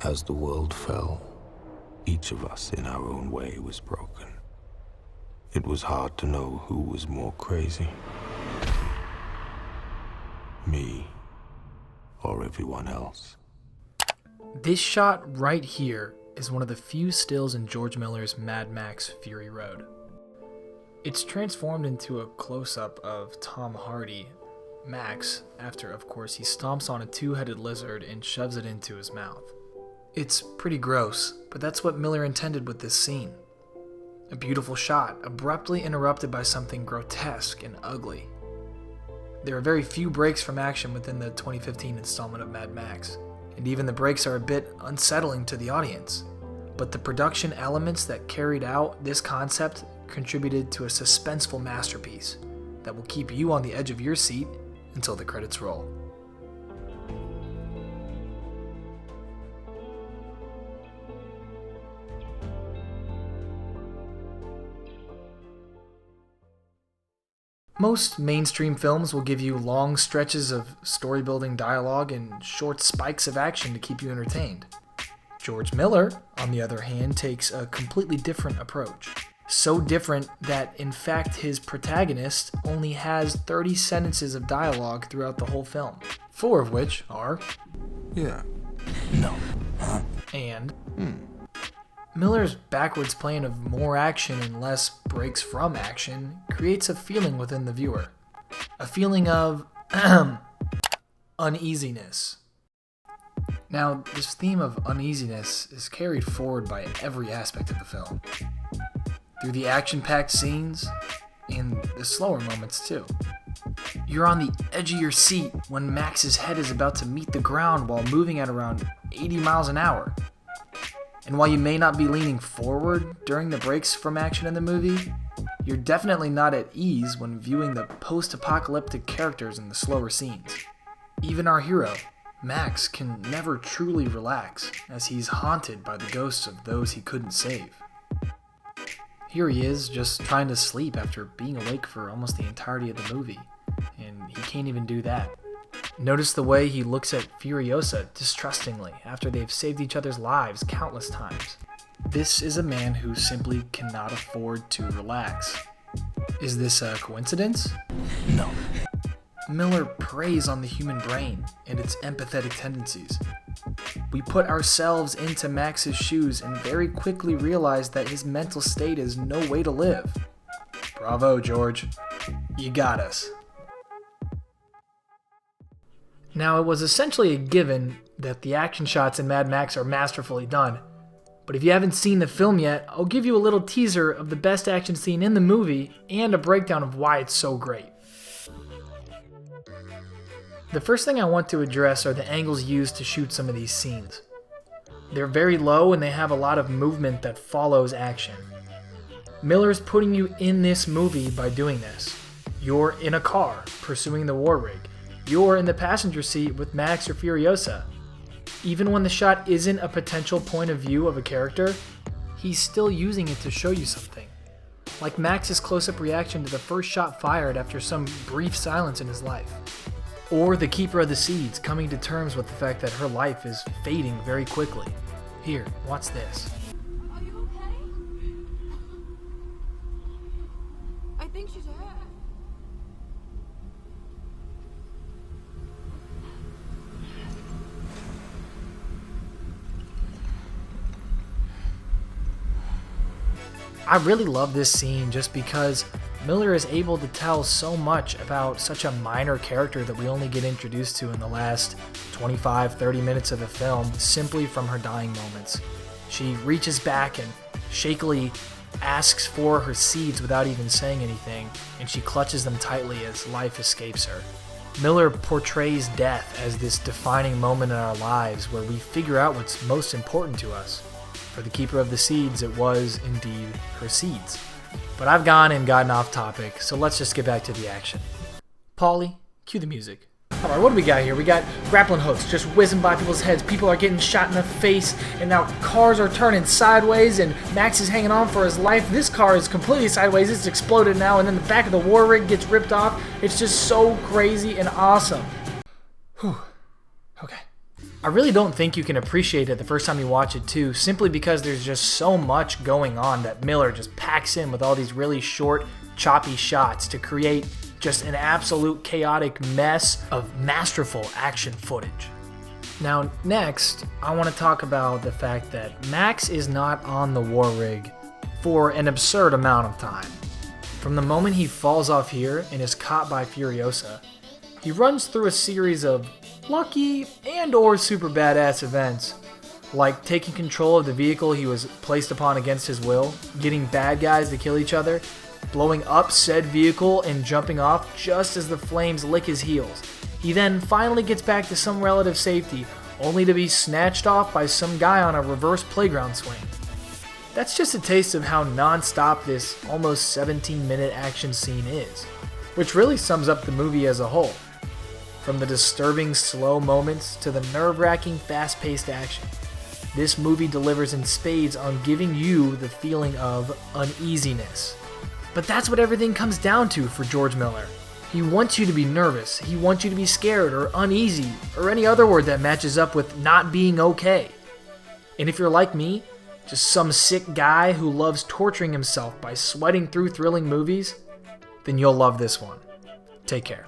As the world fell, each of us in our own way was broken. It was hard to know who was more crazy. Me or everyone else. This shot right here is one of the few stills in George Miller's Mad Max Fury Road. It's transformed into a close-up of Tom Hardy, Max, after, of course, he stomps on a two-headed lizard and shoves it into his mouth. It's pretty gross, but that's what Miller intended with this scene. A beautiful shot, abruptly interrupted by something grotesque and ugly. There are very few breaks from action within the 2015 installment of Mad Max, and even the breaks are a bit unsettling to the audience. But the production elements that carried out this concept contributed to a suspenseful masterpiece that will keep you on the edge of your seat until the credits roll. Most mainstream films will give you long stretches of story-building dialogue and short spikes of action to keep you entertained. George Miller, on the other hand, takes a completely different approach. So different that, in fact, his protagonist only has 30 sentences of dialogue throughout the whole film, 4 of which are Yeah. No. Huh? and Miller's backwards plan of more action and less breaks from action creates a feeling within the viewer. A feeling of uneasiness. Now, this theme of uneasiness is carried forward by every aspect of the film. Through the action-packed scenes and the slower moments too. You're on the edge of your seat when Max's head is about to meet the ground while moving at around 80 miles an hour. And while you may not be leaning forward during the breaks from action in the movie, you're definitely not at ease when viewing the post-apocalyptic characters in the slower scenes. Even our hero, Max, can never truly relax as he's haunted by the ghosts of those he couldn't save. Here he is, just trying to sleep after being awake for almost the entirety of the movie, and he can't even do that. Notice the way he looks at Furiosa distrustingly after they've saved each other's lives countless times. This is a man who simply cannot afford to relax. Is this a coincidence? No. Miller preys on the human brain and its empathetic tendencies. We put ourselves into Max's shoes and very quickly realize that his mental state is no way to live. Bravo, George. You got us. Now, it was essentially a given that the action shots in Mad Max are masterfully done, but if you haven't seen the film yet, I'll give you a little teaser of the best action scene in the movie and a breakdown of why it's so great. The first thing I want to address are the angles used to shoot some of these scenes. They're very low and they have a lot of movement that follows action. Miller's putting you in this movie by doing this. You're in a car, pursuing the war rig. You're in the passenger seat with Max or Furiosa. Even when the shot isn't a potential point of view of a character, he's still using it to show you something. Like Max's close-up reaction to the first shot fired after some brief silence in his life. Or the Keeper of the Seeds coming to terms with the fact that her life is fading very quickly. Here, watch this. Are you okay? I think she's hurt. I really love this scene just because Miller is able to tell so much about such a minor character that we only get introduced to in the last 25-30 minutes of the film simply from her dying moments. She reaches back and shakily asks for her seeds without even saying anything, and she clutches them tightly as life escapes her. Miller portrays death as this defining moment in our lives where we figure out what's most important to us. For the Keeper of the Seeds, it was indeed her seeds. But I've gone and gotten off topic, so let's just get back to the action. Paulie, cue the music. Alright, what do we got here? We got grappling hooks just whizzing by people's heads. People are getting shot in the face, and now cars are turning sideways, and Max is hanging on for his life. This car is completely sideways. It's exploded now, and then the back of the war rig gets ripped off. It's just so crazy and awesome. Whew. Okay. I really don't think you can appreciate it the first time you watch it too, simply because there's just so much going on that Miller just packs in with all these really short, choppy shots to create just an absolute chaotic mess of masterful action footage. Now, next, I want to talk about the fact that Max is not on the war rig for an absurd amount of time. From the moment he falls off here and is caught by Furiosa, he runs through a series of lucky and or super badass events, like taking control of the vehicle he was placed upon against his will, getting bad guys to kill each other, blowing up said vehicle and jumping off just as the flames lick his heels. He then finally gets back to some relative safety, only to be snatched off by some guy on a reverse playground swing. That's just a taste of how non-stop this almost 17-minute action scene is, which really sums up the movie as a whole. From the disturbing slow moments to the nerve-wracking fast-paced action, this movie delivers in spades on giving you the feeling of uneasiness. But that's what everything comes down to for George Miller. He wants you to be nervous, he wants you to be scared or uneasy, or any other word that matches up with not being okay. And if you're like me, just some sick guy who loves torturing himself by sweating through thrilling movies, then you'll love this one. Take care.